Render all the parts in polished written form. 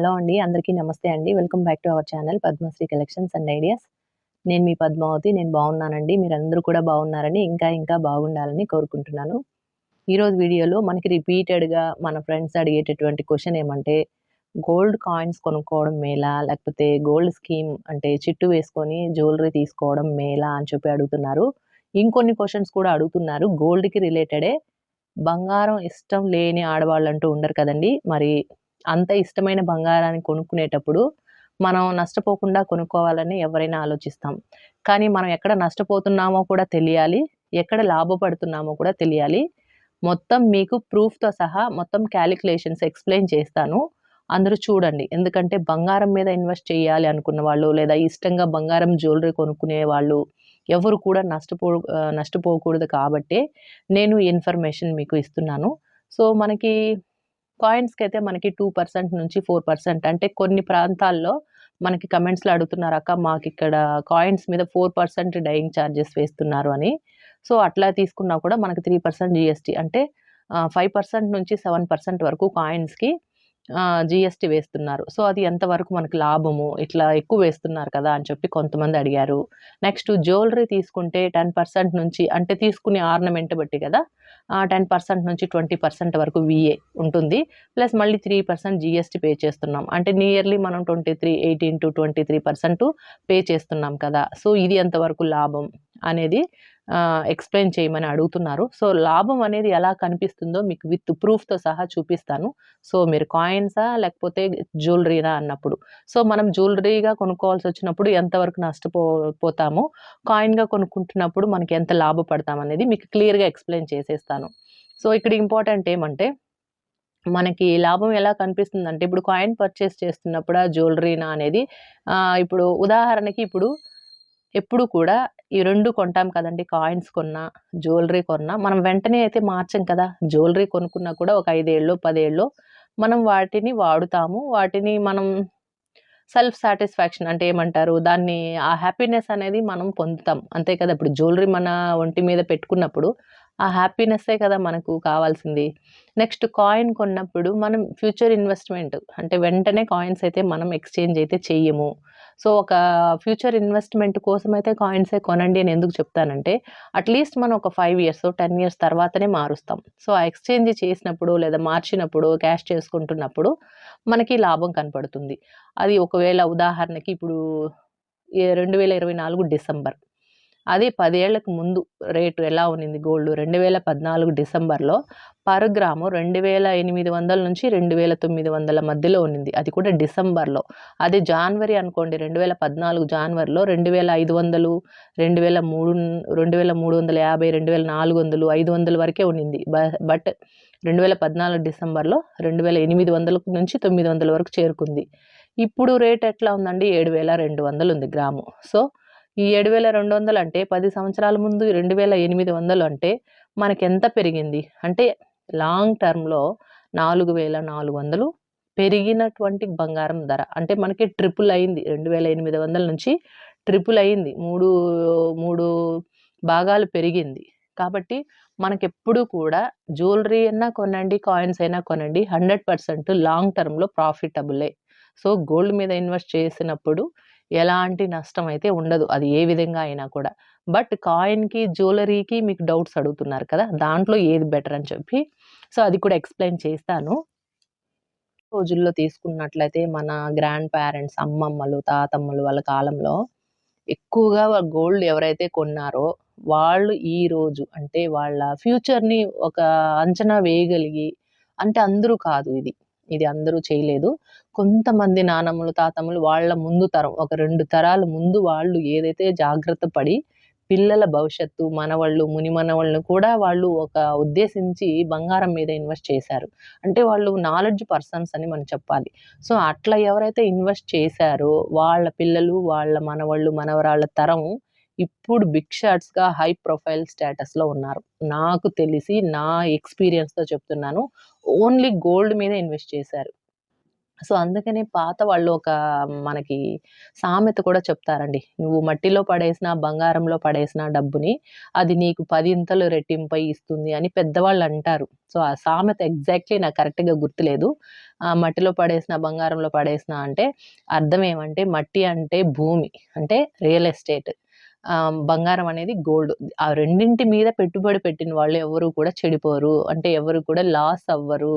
Hello అండి. అందరికీ నమస్తే అండి. Welcome back to our channel Padmasri collections and ideas. నేను మీ పద్మావతి. నేను బాగున్నానండి. మీరందరూ కూడా బాగున్నారని, ఇంకా బాగుండాలని కోరుకుంటున్నాను. ఈరోజు వీడియోలో మనకి రిపీటెడ్‌గా మన ఫ్రెండ్స్ అడిగేటటువంటి క్వెషన్ ఏమంటే, గోల్డ్ కాయిన్స్ కొనుక్కోవడం మేలా? లేకపోతే గోల్డ్ స్కీమ్ అంటే చిట్టు వేసుకొని జ్యువెల్లరీ తీసుకోవడం మేలా? అని చెప్పి అడుగుతున్నారు. ఇంకొన్ని క్వెషన్స్ కూడా అడుగుతున్నారు. గోల్డ్‌కి రిలేటెడే. బంగారం ఇష్టం లేని ఆడవాళ్ళంటూ ఉండరు కదండీ! మరి అంత ఇష్టమైన బంగారాన్ని కొనుక్కునేటప్పుడు, మనం నష్టపోకుండా కొనుక్కోవాలని ఎవరైనా ఆలోచిస్తాం. కానీ మనం ఎక్కడ నష్టపోతున్నామో కూడా తెలియాలి. ఎక్కడ లాభపడుతున్నామో కూడా తెలియాలి. మొత్తం మీకు ప్రూఫ్‌తో సహా మొత్తం కాలిక్యులేషన్స్ ఎక్స్‌ప్లెయిన్ చేస్తాను. అందరూ చూడండి. ఎందుకంటే బంగారం మీద ఇన్వెస్ట్ చేయాలి అనుకున్న వాళ్ళు, లేదా ఇష్టంగా బంగారం జ్యువెల్లరీ కొనుక్కునే వాళ్ళు ఎవరు కూడా నష్టపోకూడదు కాబట్టే నేను ఈ ఇన్ఫర్మేషన్ మీకు ఇస్తున్నాను. సో, మనకి కాయిన్స్‌కైతే మనకి 2% నుంచి 4% అంటే కొన్ని ప్రాంతాల్లో మనకి కమెంట్స్‌లో అడుగుతున్నారు. అక్క మాకిక్కడ కాయిన్స్ మీద 4% డైయింగ్ చార్జెస్ వేస్తున్నారు అని. సో, అట్లా తీసుకున్నా కూడా మనకి 3% జీఎస్టీ అంటే 5% నుంచి 7% వరకు కాయిన్స్‌కి జీఎస్టీ వేస్తున్నారు. సో, అది ఎంతవరకు మనకు లాభము? ఇట్లా ఎక్కువ వేస్తున్నారు కదా! అని చెప్పి కొంతమంది అడిగారు. నెక్స్ట్ జ్యువెల్లరీ తీసుకుంటే 10% నుంచి అంటే తీసుకునే ఆర్నమెంట్ బట్టి కదా! 10% నుంచి 20% వరకు వీఏ ఉంటుంది. ప్లస్ మళ్ళీ 3% జీఎస్టీ పే చేస్తున్నాం. అంటే నియర్లీ మనం 18-23% పే చేస్తున్నాం కదా! సో, ఇది ఎంతవరకు లాభం అనేది ఎక్స్‌ప్లెయిన్ చేయమని అడుగుతున్నారు. సో, లాభం అనేది ఎలా కనిపిస్తుందో మీకు విత్ ప్రూఫ్‌తో సహా చూపిస్తాను. సో, మీరు కాయిన్సా? లేకపోతే జ్యువెల్లరీనా అన్నప్పుడు. సో, మనం జ్యువెల్లరీగా కొనుక్కోవాల్సొచ్చినప్పుడు ఎంతవరకు పోతామో, కాయిన్‌గా కొనుక్కుంటున్నప్పుడు మనకి ఎంత లాభపడతామనేది మీకు క్లియర్‌గా ఎక్స్‌ప్లెయిన్ చేసేస్తాను. సో, ఇక్కడ ఇంపార్టెంట్ ఏమంటే, మనకి లాభం ఎలా కనిపిస్తుందంటే, ఇప్పుడు కాయిన్ పర్చేస్ చేస్తున్నప్పుడా? జ్యువెల్లరీనా? అనేది ఇప్పుడు ఉదాహరణకి ఎప్పుడు కూడా ఈ 2 కొంటాం కదండీ! కాయిన్స్ కొన్నా, జ్యువెల్లరీ కొన్నా మనం వెంటనే అయితే మార్చం కదా! జ్యువెల్లరీ కొనుక్కున్నా కూడా ఒక 5 ఏళ్ళో, 10 ఏళ్ళో మనం వాటిని వాడుతాము. వాటిని మనం సెల్ఫ్ సాటిస్ఫాక్షన్ అంటే ఏమంటారు? దాన్ని ఆ హ్యాపీనెస్ అనేది మనం పొందుతాం. అంతే కదా! ఇప్పుడు జ్యువెల్లరీ మన ఒంటి మీద పెట్టుకున్నప్పుడు ఆ హ్యాపీనెస్సే కదా మనకు కావాల్సింది. నెక్స్ట్ కాయిన్ కొన్నప్పుడు మనం ఫ్యూచర్ ఇన్వెస్ట్‌మెంట్ అంటే వెంటనే కాయిన్స్ అయితే మనం ఎక్స్‌చేంజ్ అయితే చెయ్యము. సో, ఒక ఫ్యూచర్ ఇన్వెస్ట్‌మెంట్ కోసమైతే కాయిన్సే కొనండి అని ఎందుకు చెప్తానంటే, అట్‌లీస్ట్ మనం ఒక 5 ఇయర్స్, 10 ఇయర్స్ తర్వాతనే మారుస్తాం. సో, ఆ ఎక్స్‌చేంజ్ చేసినప్పుడు లేదా మార్చినప్పుడు, క్యాష్ చేసుకుంటున్నప్పుడు మనకి లాభం కనపడుతుంది. అది ఒకవేళ ఉదాహరణకి ఇప్పుడు 2024 డిసెంబర్. అది 10 ఏళ్లకు ముందు రేటు ఎలా ఉన్నింది గోల్డ్ 2014 డిసెంబర్‌లో పర్ గ్రాము 2800 నుంచి 2900 మధ్యలో ఉన్నింది. అది కూడా డిసెంబర్‌లో. అదే జాన్వరి అనుకోండి 2014 జాన్వరిలో 2500, 2003 2350, 2400, 500 వరకే ఉన్నింది. బట్ 2014 డిసెంబర్‌లో 2800 నుంచి 900 వరకు చేరుకుంది. ఇప్పుడు రేట్ ఎట్లా ఉందండి? 7200 ఉంది గ్రాము. సో, ఈ 7200 అంటే 10 సంవత్సరాల ముందు 2800 అంటే మనకెంత పెరిగింది? అంటే లాంగ్ టర్మ్‌లో 4400 పెరిగినటువంటి బంగారం ధర. అంటే మనకి ట్రిపుల్ అయింది. 2800 నుంచి ట్రిపుల్ అయింది. 3 భాగాలు పెరిగింది. కాబట్టి మనకెప్పుడు కూడా జ్యువెల్లరీ అయినా కొనండి, కాయిన్స్ అయినా కొనండి 100% లాంగ్ టర్మ్‌లో ప్రాఫిటబులే. సో, గోల్డ్ మీద ఇన్వెస్ట్ చేసినప్పుడు ఎలాంటి నష్టం అయితే ఉండదు. అది ఏ విధంగా అయినా కూడా. బట్ కాయిన్‌కి, జ్యువెల్లరీకి మీకు డౌట్స్ అడుగుతున్నారు కదా! దాంట్లో ఏది బెటర్ అని చెప్పి. సో, అది కూడా ఎక్స్‌ప్లెయిన్ చేస్తాను. రోజుల్లో తీసుకున్నట్లయితే మన గ్రాండ్ పేరెంట్స్ అమ్మమ్మలు, తాతమ్మలు వాళ్ళ కాలంలో ఎక్కువగా గోల్డ్ ఎవరైతే కొన్నారో వాళ్ళు ఈ రోజు అంటే వాళ్ళ ఫ్యూచర్‌ని ఒక అంచనా వేయగలిగి అంటే అందరూ కాదు ఇది. ఇది అందరూ చేయలేదు. కొంతమంది నానమ్మలు, తాతమ్మలు వాళ్ళ ముందు తరం ఒక 2 తరాల ముందు వాళ్ళు ఏదైతే జాగ్రత్త పడి పిల్లల భవిష్యత్తు, మనవళ్ళు, మునిమనవళ్ళను కూడా వాళ్ళు ఒక ఉద్దేశించి బంగారం మీద ఇన్వెస్ట్ చేశారు. అంటే వాళ్ళు నాలెడ్జ్ పర్సన్స్ అని మనం చెప్పాలి. సో, అట్లా ఎవరైతే ఇన్వెస్ట్ చేశారో వాళ్ళ పిల్లలు, వాళ్ళ మనవళ్ళు, మనవరాళ్ళ తరం ఇప్పుడు బిగ్ షాట్స్‌గా హై ప్రొఫైల్ స్టేటస్‌లో ఉన్నారు. నాకు తెలిసి నా ఎక్స్‌పీరియన్స్‌తో చెప్తున్నాను. ఓన్లీ గోల్డ్ మీదే ఇన్వెస్ట్ చేశారు. సో, అందుకనే పాత వాళ్ళు ఒక మనకి సామెత కూడా చెప్తారండి. "నువ్వు మట్టిలో పడేసినా, బంగారంలో పడేసిన డబ్బుని అది నీకు పదింతలు రెట్టింపై ఇస్తుంది" అని పెద్దవాళ్ళంటారు. సో, ఆ సామెత ఎగ్జాక్ట్‌లీ నాకు కరెక్ట్‌గా గుర్తులేదు. మట్టిలో పడేసినా, బంగారంలో పడేసినా అంటే అర్థం ఏమంటే మట్టి అంటే భూమి. అంటే రియల్ ఎస్టేట్. బంగారం అనేది గోల్డ్. ఆ రెండింటి మీద పెట్టుబడి పెట్టిన వాళ్ళు ఎవరు కూడా చెడిపోరు. అంటే ఎవరు కూడా లాస్ అవ్వరు.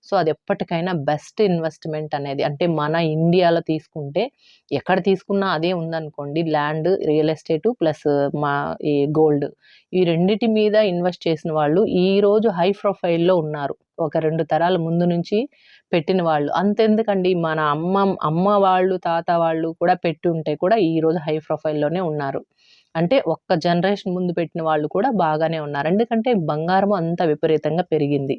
సో, అది ఎప్పటికైనా బెస్ట్ ఇన్వెస్ట్‌మెంట్ అనేది. అంటే మన ఇండియాలో తీసుకుంటే ఎక్కడ తీసుకున్నా అదే ఉందనుకోండి. ల్యాండ్, రియల్ ఎస్టేటు ప్లస్ మా ఈ గోల్డ్. ఈ రెండిటి మీద ఇన్వెస్ట్ చేసిన వాళ్ళు ఈరోజు హై ప్రొఫైల్‌లో ఉన్నారు. ఒక 2 తరాల ముందు నుంచి పెట్టిన వాళ్ళు. అంతెందుకండి మన అమ్మ వాళ్ళు, తాత వాళ్ళు కూడా పెట్టుంటే కూడా ఈరోజు హై ప్రొఫైల్‌లోనే ఉన్నారు. అంటే ఒక్క జనరేషన్ ముందు పెట్టిన వాళ్ళు కూడా బాగానే ఉన్నారు. ఎందుకంటే బంగారం అంత విపరీతంగా పెరిగింది.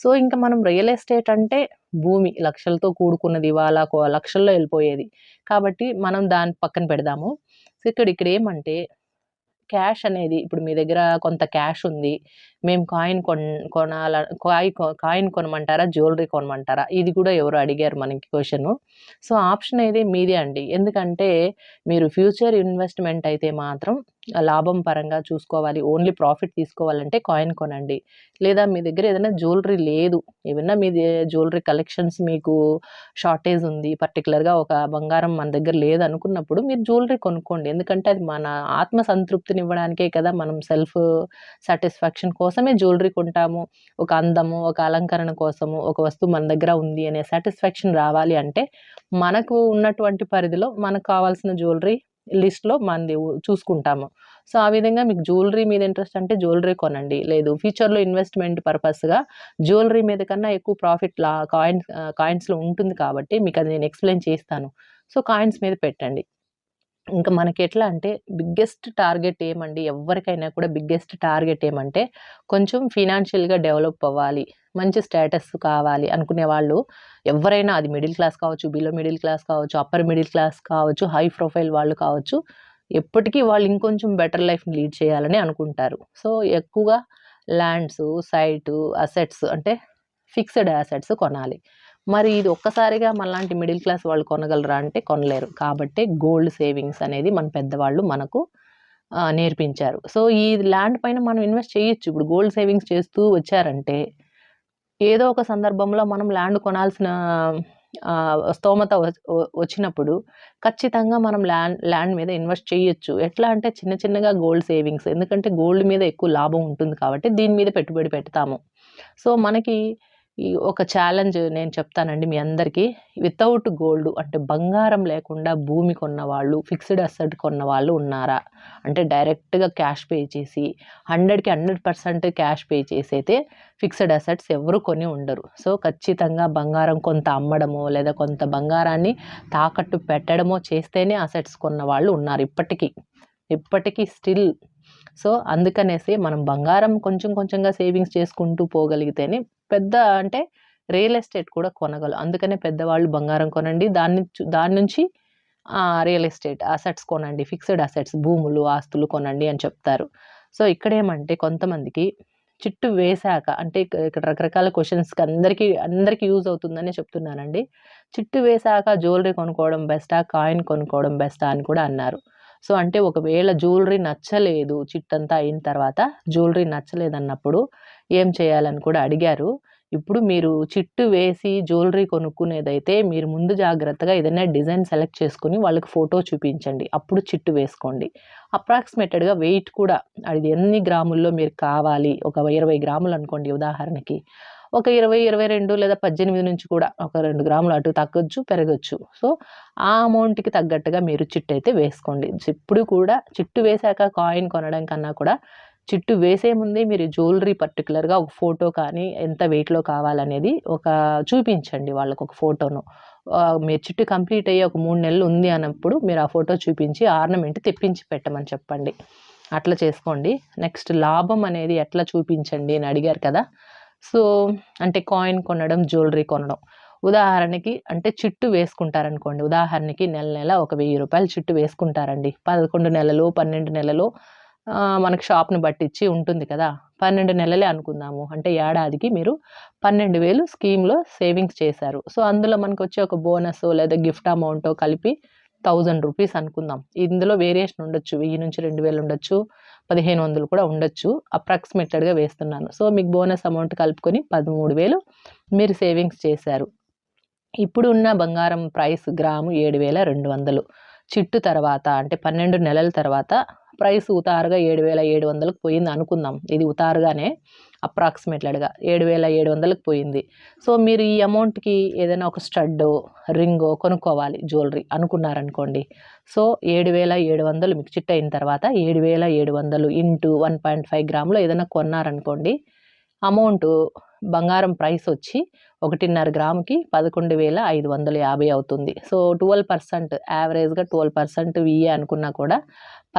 సో, ఇంక మనం రియల్ ఎస్టేట్ అంటే భూమి లక్షలతో కూడుకున్నది. ఇవాళ లక్షల్లో ఎళ్ళిపోయేది. కాబట్టి మనం దాన్ని పక్కన పెడదాము. సో, ఇక్కడేమంటే క్యాష్ అనేది ఇప్పుడు మీ దగ్గర కొంత క్యాష్ ఉంది. మేము కాయిన్ కొనాల కాయిన్ కొనమంటారా? జ్యువెల్లరీ కొనమంటారా? ఇది కూడా ఎవరో అడిగారు మనకి క్వెషను. సో, ఆప్షన్ అనేది మీదే అండి. ఎందుకంటే మీరు ఫ్యూచర్ ఇన్వెస్ట్‌మెంట్ అయితే మాత్రం లాభం పరంగా చూసుకోవాలి. ఓన్లీ ప్రాఫిట్ తీసుకోవాలంటే కాయిన్ కొనండి. లేదా మీ దగ్గర ఏదైనా జ్యువెల్లరీ లేదు. ఏమన్నా మీది జ్యువెల్లరీ కలెక్షన్స్ మీకు షార్టేజ్ ఉంది. పర్టిక్యులర్‌గా ఒక బంగారం మన దగ్గర లేదనుకున్నప్పుడు మీరు జ్యువెల్లరీ కొనుక్కోండి. ఎందుకంటే అది మన ఆత్మ సంతృప్తినివ్వడానికే కదా! మనం సెల్ఫ్ సాటిస్ఫాక్షన్ కోసమే జ్యువెల్లరీ కొంటాము. ఒక అందము, ఒక అలంకరణ కోసము, ఒక వస్తువు మన దగ్గర ఉంది అనే సాటిస్ఫాక్షన్ రావాలి అంటే, మనకు ఉన్నటువంటి పరిధిలో మనకు కావాల్సిన జ్యువెల్లరీ లిస్ట్‌లో మనది చూసుకుంటాము. సో, ఆ విధంగా మీకు జ్యువెల్లరీ మీద ఇంట్రెస్ట్ అంటే జ్యువెల్లరీ కొనండి. లేదు ఫ్యూచర్‌లో ఇన్వెస్ట్‌మెంట్ పర్పస్‌గా జ్యువెల్లరీ మీద కన్నా ఎక్కువ ప్రాఫిట్ కాయిన్స్‌లో ఉంటుంది కాబట్టి మీకది నేను ఎక్స్‌ప్లెయిన్ చేస్తాను. సో, కాయిన్స్ మీద పెట్టండి. ఇంకా మనకెట్లా అంటే బిగ్గెస్ట్ టార్గెట్ ఏమండి ఎవ్వరికైనా కూడా బిగ్గెస్ట్ టార్గెట్ ఏమంటే కొంచెం ఫినాన్షియల్‌గా డెవలప్ అవ్వాలి. మంచి స్టేటస్ కావాలి అనుకునే వాళ్ళు ఎవ్వరైనా అది మిడిల్ క్లాస్ కావచ్చు, బిలో మిడిల్ క్లాస్ కావచ్చు, అప్పర్ మిడిల్ క్లాస్ కావచ్చు, హై ప్రొఫైల్ వాళ్ళు కావచ్చు. ఎప్పటికీ వాళ్ళు ఇంకొంచెం బెటర్ లైఫ్‌ని లీడ్ చేయాలని అనుకుంటారు. సో, ఎక్కువగా ల్యాండ్సు, సైటు, అసెట్స్ అంటే ఫిక్స్డ్ అసెట్స్ కొనాలి. మరి ఇది ఒక్కసారిగా మనలాంటి మిడిల్ క్లాస్ వాళ్ళు కొనగలరా అంటే కొనలేరు. కాబట్టే గోల్డ్ సేవింగ్స్ అనేది మన పెద్దవాళ్ళు మనకు నేర్పించారు. సో, ఈ ల్యాండ్ పైన మనం ఇన్వెస్ట్ చేయొచ్చు. ఇప్పుడు గోల్డ్ సేవింగ్స్ చేస్తూ వచ్చారంటే, ఏదో ఒక సందర్భంలో మనం ల్యాండ్ కొనాల్సిన స్తోమత వచ్చినప్పుడు ఖచ్చితంగా మనం ల్యాండ్ మీద ఇన్వెస్ట్ చేయొచ్చు. ఎట్లా అంటే చిన్న చిన్నగా గోల్డ్ సేవింగ్స్. ఎందుకంటే గోల్డ్ మీద ఎక్కువ లాభం ఉంటుంది కాబట్టి దీని మీద పెట్టుబడి పెడతాము. సో, మనకి ఈ ఒక ఛాలెంజ్ నేను చెప్తానండి మీ అందరికీ. వితౌట్ గోల్డ్ అంటే బంగారం లేకుండా భూమి కొన్నవాళ్ళు, ఫిక్స్డ్ అసెట్ కొన్నవాళ్ళు ఉన్నారా? అంటే డైరెక్ట్‌గా క్యాష్ పే చేసి 100కి 100% క్యాష్ పే చేసైతే ఫిక్స్డ్ అసెట్స్ ఎవరు కొని ఉండరు. సో, ఖచ్చితంగా బంగారం కొంత అమ్మడమో, లేదా కొంత బంగారాన్ని తాకట్టు పెట్టడమో చేస్తేనే అసెట్స్ కొన్నవాళ్ళు ఉన్నారు ఇప్పటికి. ఇప్పటికి స్టిల్. సో, అందుకనేసి మనం బంగారం కొంచెం కొంచెంగా సేవింగ్స్ చేసుకుంటూ పోగలిగితేనే పెద్ద అంటే రియల్ ఎస్టేట్ కూడా అందుకనే పెద్దవాళ్ళు బంగారం కొనండి. దాని నుంచి రియల్ ఎస్టేట్ అసెట్స్ కొనండి. ఫిక్స్డ్ అసెట్స్ భూములు, ఆస్తులు కొనండి అని చెప్తారు. సో, ఇక్కడేమంటే కొంతమందికి చిట్టు వేశాక అంటే ఇక్కడ రకరకాల క్వెషన్స్‌కి అందరికి యూజ్ అవుతుందనే చెప్తున్నానండి. చిట్టు వేశాక జ్యువెల్లరీ కొనుక్కోవడం బెస్టా? కాయిన్ కొనుక్కోవడం బెస్టా? అని కూడా అన్నారు. సో, అంటే ఒకవేళ జ్యువెల్లరీ నచ్చలేదు చిట్టంతా అయిన తర్వాత జ్యువెల్లరీ నచ్చలేదన్నప్పుడు ఏం చేయాలని కూడా అడిగారు. ఇప్పుడు మీరు చిట్టు వేసి జ్యువెల్లరీ కొనుక్కునేదైతే మీరు ముందు జాగ్రత్తగా ఏదైనా డిజైన్ సెలెక్ట్ చేసుకొని వాళ్ళకి ఫోటో చూపించండి. అప్పుడు చిట్టు వేసుకోండి. అప్రాక్సిమేటెడ్‌గా వెయిట్ కూడా అది ఎన్ని గ్రాముల్లో మీరు కావాలి. ఒక 20 గ్రాములనుకోండి ఉదాహరణకి. ఒక 20, 22 లేదా 18 నుంచి కూడా ఒక 2 గ్రాములు అటు తగ్గొచ్చు, పెరగొచ్చు. సో, ఆ అమౌంట్‌కి తగ్గట్టుగా మీరు చిట్టయితే వేసుకోండి. ఎప్పుడు కూడా చిట్టు వేశాక కాయిన్ కొనడం కన్నా కూడా చిట్టు వేసే ముందే మీరు జ్యువెల్లరీ పర్టిక్యులర్‌గా ఒక ఫోటో కానీ ఎంత వెయిట్‌లో కావాలనేది చూపించండి వాళ్ళకొక ఫోటోను. మీరు చిట్టు కంప్లీట్ అయ్యి ఒక 3 నెలలు ఉంది అన్నప్పుడు మీరు ఆ ఫోటో చూపించి ఆర్నమెంట్ తెప్పించి పెట్టమని చెప్పండి. అట్లా చేసుకోండి. నెక్స్ట్ లాభం అనేది ఎట్లా చూపించండి అని అడిగారు కదా! సో, అంటే కాయిన్ కొనడం, జ్యువెల్లరీ కొనడం. ఉదాహరణకి అంటే చిట్టు వేసుకుంటారనుకోండి. ఉదాహరణకి నెల నెల ఒక రూ. 1000 చిట్టు వేసుకుంటారండి. 11 నెలలు, 12 నెలలు మనకు షాప్‌ని బట్టిచ్చి ఉంటుంది కదా! 12 నెలలే అనుకుందాము. అంటే ఏడాదికి మీరు 12,000 స్కీమ్‌లో సేవింగ్స్ చేశారు. సో, అందులో మనకొచ్చే ఒక బోనసో లేదా గిఫ్ట్ అమౌంటో కలిపి రూ. 1000 అనుకుందాం. ఇందులో వేరియేషన్ ఉండొచ్చు. 1000-2000 ఉండొచ్చు. 1500 కూడా ఉండొచ్చు. అప్రాక్సిమేటెడ్‌గా వేస్తున్నాను. సో, మీకు బోనస్ అమౌంట్ కలుపుకొని 13,000 మీరు సేవింగ్స్ చేశారు. ఇప్పుడున్న బంగారం ప్రైస్ గ్రాము 7,200. చిట్టు తర్వాత అంటే 12 నెలల తర్వాత ప్రైస్ ఉతారుగా 7,700కి పోయింది అనుకుందాం. ఇది ఉతారుగానే అప్రాక్సిమేటెడ్‌గా 7,700కి పోయింది. సో, మీరు ఈ అమౌంట్‌కి ఏదైనా ఒక స్టడ్డో, రింగో కొనుక్కోవాలి జ్యువెలరీ అనుకున్నారనుకోండి. సో, 7,700 మీకు చిట్ అయిన తర్వాత 7,700 ఇంటూ 1.5 గ్రాములో ఏదైనా కొన్నారనుకోండి. అమౌంటు బంగారం ప్రైస్ వచ్చి 1.5 గ్రాముకి 11,550 అవుతుంది. సో, 12% యావరేజ్‌గా 12% విఏ అనుకున్నా కూడా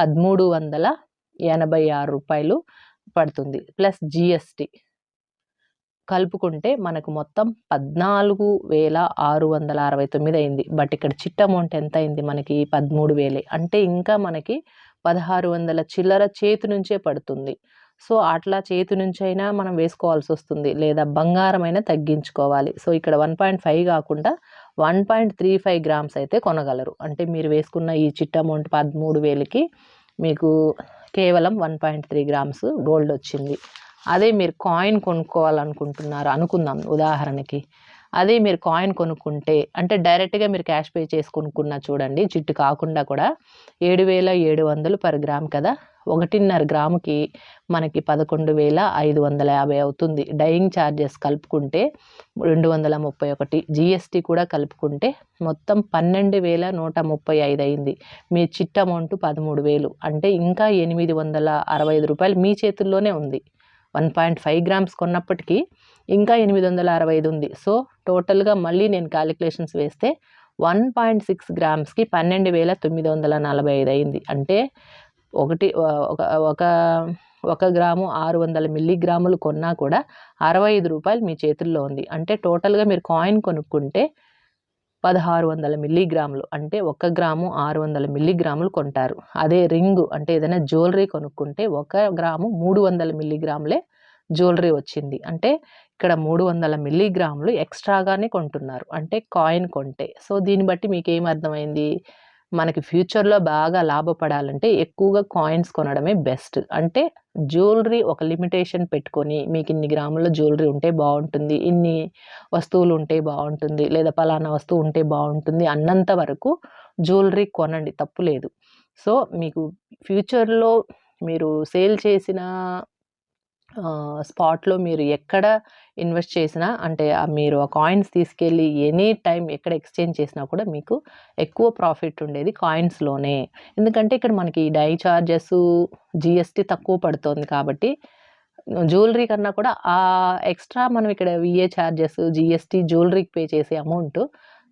రూ. 1,386 పడుతుంది. ప్లస్ జీఎస్టీ కలుపుకుంటే మనకు మొత్తం 14,669 అయింది. బట్ ఇక్కడ చిట్ అమౌంట్ ఎంత అయింది మనకి? 13,000. అంటే ఇంకా మనకి 1,600 చిల్లర చేతి నుంచే పడుతుంది. సో, అట్లా చేతి నుంచైనా మనం వేసుకోవాల్సొస్తుంది. లేదా బంగారమైనా తగ్గించుకోవాలి. సో, ఇక్కడ 1.5 కాకుండా 1.35 గ్రామ్స్ అయితే కొనగలరు. అంటే మీరు వేసుకున్న ఈ చిట్ అమౌంట్ 13,000కి మీకు కేవలం 1.3 గ్రామ్స్ గోల్డ్ వచ్చింది. అదే మీరు కాయిన్ కొనుక్కోవాలనుకుంటున్నారు అనుకుందాం ఉదాహరణకి. అదే మీరు కాయిన్ కొనుక్కుంటే అంటే డైరెక్ట్‌గా మీరు క్యాష్ పే చేసి కొనుక్కున్నా చూడండి చిట్టు కాకుండా కూడా 7,700 పర్ గ్రామ్ కదా! 1.5 గ్రాముకి మనకి 11,550 అవుతుంది. డైయింగ్ ఛార్జెస్ కలుపుకుంటే 231, జీఎస్టీ కూడా కలుపుకుంటే మొత్తం 12,135 అయింది. మీ చిట్ అమౌంట్ 13,000 అంటే ఇంకా రూ. 865 మీ చేతుల్లోనే ఉంది. 1.5 గ్రామ్స్ కొన్నప్పటికీ ఇంకా 865 ఉంది. సో, టోటల్‌గా మళ్ళీ నేను కాలిక్యులేషన్స్ వేస్తే 1.6 గ్రామ్స్‌కి 12,945 అయింది. అంటే ఒకటి ఒక గ్రాము 600 మిల్లీగ్రాములు కొన్నా కూడా రూ. 65 మీ చేతుల్లో ఉంది. అంటే టోటల్‌గా మీరు కాయిన్ కొనుక్కుంటే 1,600 మిల్లీగ్రాములు అంటే 1 గ్రాము 600 మిల్లీగ్రాములు కొంటారు. అదే రింగు అంటే ఏదైనా జ్యువెలరీ కొనుక్కుంటే 1 గ్రాము 300 మిల్లీగ్రాములే జ్యువెలరీ వచ్చింది. అంటే ఇక్కడ 300 మిల్లీగ్రాములు ఎక్స్ట్రాగానే కొంటున్నారు. అంటే కాయిన్ కొంటే. సో, దీన్ని బట్టి మీకేం అర్థమైంది? మనకి ఫ్యూచర్‌లో బాగా లాభపడాలంటే ఎక్కువగా కాయిన్స్ కొనడమే బెస్ట్. అంటే జ్యువెలరీ ఒక లిమిటేషన్ పెట్టుకొని మీకిన్ని గ్రాముల జ్యువెలరీ ఉంటే బావుంటుంది. ఇన్ని వస్తువులు ఉంటే బావుంటుంది. లేదా పలానా వస్తువు ఉంటే బావుంటుంది అన్నంత వరకు జ్యువెలరీ కొనండి తప్పు లేదు. సో, మీకు ఫ్యూచర్‌లో మీరు సేల్ చేసిన స్పాట్‌లో మీరు ఎక్కడ ఇన్వెస్ట్ చేసినా అంటే మీరు ఆ కాయిన్స్ తీసుకెళ్ళి ఎనీ టైమ్ ఎక్కడ ఎక్స్‌చేంజ్ చేసినా కూడా మీకు ఎక్కువ ప్రాఫిట్ ఉండేది కాయిన్స్‌లోనే. ఎందుకంటే ఇక్కడ మనకి డై చార్జెసు, జీఎస్టీ తక్కువ పడుతోంది కాబట్టి జ్యువెలరీ కన్నా కూడా ఎక్స్ట్రా మనం ఇక్కడ విఏ చార్జెస్, జీఎస్టీ, జ్యువెలరీకి పే చేసే అమౌంట్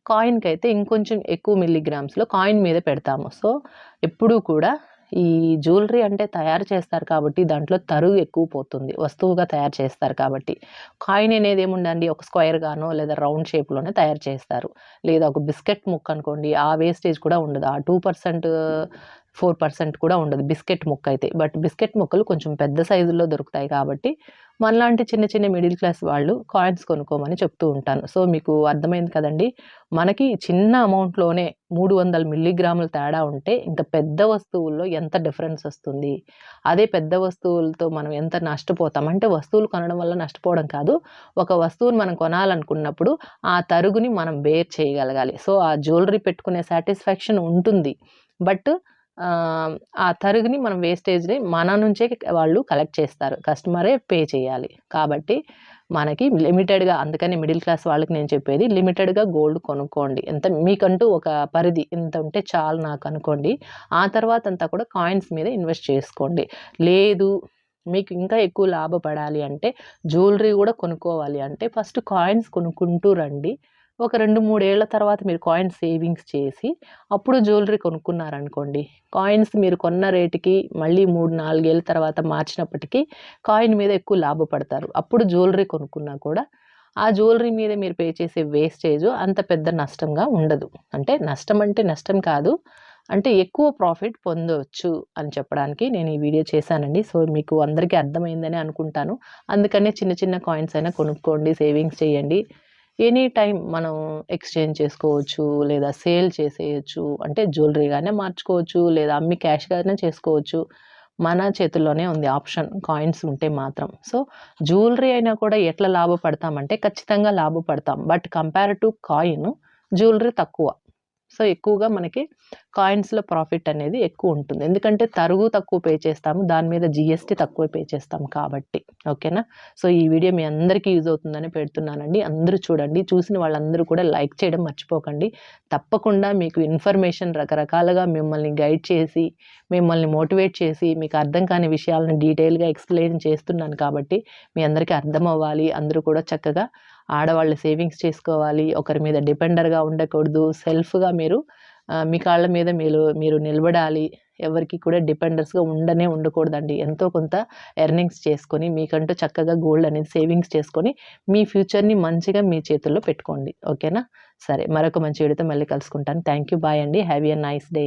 కాయిన్‌కైతే ఇంకొంచెం ఎక్కువ మిల్లీగ్రామ్స్‌లో కాయిన్ మీద పెడతాము. సో, ఎప్పుడూ కూడా ఈ జ్యువెలరీ అంటే తయారు చేస్తారు కాబట్టి దాంట్లో తరుగు ఎక్కువ పోతుంది. వస్తువుగా తయారు చేస్తారు కాబట్టి. కాయిన్ అనేది ఏముందండి ఒక స్క్వేర్‌గానో లేదా రౌండ్ షేప్‌లోనే తయారు చేస్తారు. లేదా ఒక బిస్కెట్ ముక్క అనుకోండి ఆ వేస్టేజ్ కూడా ఉండదు. ఆ 2%, 4% కూడా ఉండదు బిస్కెట్ ముక్కయితే. బట్ బిస్కెట్ ముక్కలు కొంచెం పెద్ద సైజుల్లో దొరుకుతాయి కాబట్టి మనలాంటి చిన్న చిన్న మిడిల్ క్లాస్ వాళ్ళు కాయిన్స్ కొనుక్కోమని చెప్తూ ఉంటాను. సో, మీకు అర్థమైంది కదండీ! మనకి చిన్న అమౌంట్‌లోనే 300 మిల్లీగ్రాముల తేడా ఉంటే ఇంక పెద్ద వస్తువుల్లో ఎంత డిఫరెన్స్ వస్తుంది. అదే పెద్ద వస్తువులతో మనం ఎంత నష్టపోతాం. అంటే వస్తువులు కొనడం వల్ల నష్టపోవడం కాదు. ఒక వస్తువుని మనం కొనాలనుకున్నప్పుడు ఆ తరుగుని మనం బేర్ చేయగలగాలి. సో, ఆ జ్యువెలరీ పెట్టుకునే సాటిస్ఫాక్షన్ ఉంటుంది. బట్ ఆ తరుగుని మనం వేస్టేజ్‌ని మన నుంచే వాళ్ళు కలెక్ట్ చేస్తారు. కస్టమరే పే చేయాలి. కాబట్టి మనకి లిమిటెడ్‌గా అందుకని మిడిల్ క్లాస్ వాళ్ళకి నేను చెప్పేది లిమిటెడ్‌గా గోల్డ్ కొనుక్కోండి. మీకంటూ ఒక పరిధి ఇంత ఉంటే చాలు నాకనుకోండి. ఆ తర్వాతంతా కూడా కాయిన్స్ మీద ఇన్వెస్ట్ చేసుకోండి. లేదు మీకు ఇంకా ఎక్కువ లాభపడాలి అంటే జ్యువెలరీ గూడా కొనుక్కోవాలి అంటే ఫస్ట్ కాయిన్స్ కొనుక్కుంటూ రండి. ఒక 2, 3 ఏళ్ల తర్వాత మీరు కాయిన్స్ సేవింగ్స్ చేసి అప్పుడు జ్యువెలరీ కొనుక్కున్నారనుకోండి. కాయిన్స్ మీరు కొన్న రేట్‌కి మళ్ళీ 3, 4 ఏళ్ల తర్వాత మార్చినప్పటికీ కాయిన్ మీద ఎక్కువ లాభపడతారు. అప్పుడు జ్యువెలరీ కొనుక్కున్నా కూడా ఆ జ్యువెలరీ మీద మీరు పే చేసే వేస్టేజ్ అంత పెద్ద నష్టంగా ఉండదు. అంటే నష్టం కాదు. అంటే ఎక్కువ ప్రాఫిట్ పొందవచ్చు అని చెప్పడానికి నేను ఈ వీడియో చేశానండి. సో, మీకు అందరికీ అర్థమైందని అనుకుంటాను. అందుకనే చిన్న చిన్న కాయిన్స్ అయినా కొనుక్కోండి, సేవింగ్స్ చేయండి. ఎనీ టైమ్ మనం ఎక్స్‌చేంజ్ చేసుకోవచ్చు, లేదా సేల్ చేసేయొచ్చు. అంటే జ్యువెలరీగానే మార్చుకోవచ్చు, లేదా అమ్మి క్యాష్‌గానే చేసుకోవచ్చు. మన చేతుల్లోనే ఉంది ఆప్షన్ కాయిన్స్ ఉంటే మాత్రం. సో, జ్యువెలరీ అయినా కూడా ఎట్లా లాభపడతామంటే ఖచ్చితంగా లాభపడతాం. But compare to coin jewellery తక్కువ. సో, ఎక్కువగా మనకి కాయిన్స్‌లో ప్రాఫిట్ అనేది ఎక్కువుంటుంది. ఎందుకంటే తరుగు తక్కువ పే చేస్తాము. దాని మీద జీఎస్టీ తక్కువ పే చేస్తాం కాబట్టి. ఓకేనా? సో, ఈ వీడియో మీ అందరికీ యూజ్ అవుతుందని పెడుతున్నానండి. అందరూ చూడండి. చూసిన వాళ్ళందరూ కూడా లైక్ చేయడం మర్చిపోకండి. తప్పకుండా మీకు ఇన్ఫర్మేషన్ రకరకాలుగా మిమ్మల్ని గైడ్ చేసి, మిమ్మల్ని మోటివేట్ చేసి, మీకు అర్థం కాని విషయాలను డీటెయిల్‌గా ఎక్స్‌ప్లెయిన్ చేస్తున్నాను కాబట్టి, మీ అందరికీ అర్థమవ్వాలి. అందరూ కూడా చక్కగా ఆడవాళ్ళు సేవింగ్స్ చేసుకోవాలి. ఒకరి మీద డిపెండర్‌గా ఉండకూడదు. సెల్ఫ్‌గా మీరు మీ కాళ్ళ మీద మీరు నిలబడాలి. ఎవరికీ కూడా డిపెండర్స్‌గా ఉండకూడదండి. ఎంతో కొంత ఎర్నింగ్స్ చేసుకొని, మీకంటూ చక్కగా గోల్డ్ అనేది సేవింగ్స్ చేసుకొని, మీ ఫ్యూచర్‌ని మంచిగా మీ చేతుల్లో పెట్టుకోండి. ఓకేనా? సరే. మరొక మంచి వీడియోతో మళ్ళీ కలుసుకుంటాను. Thank you. బాయ్ అండి. Have a nice day.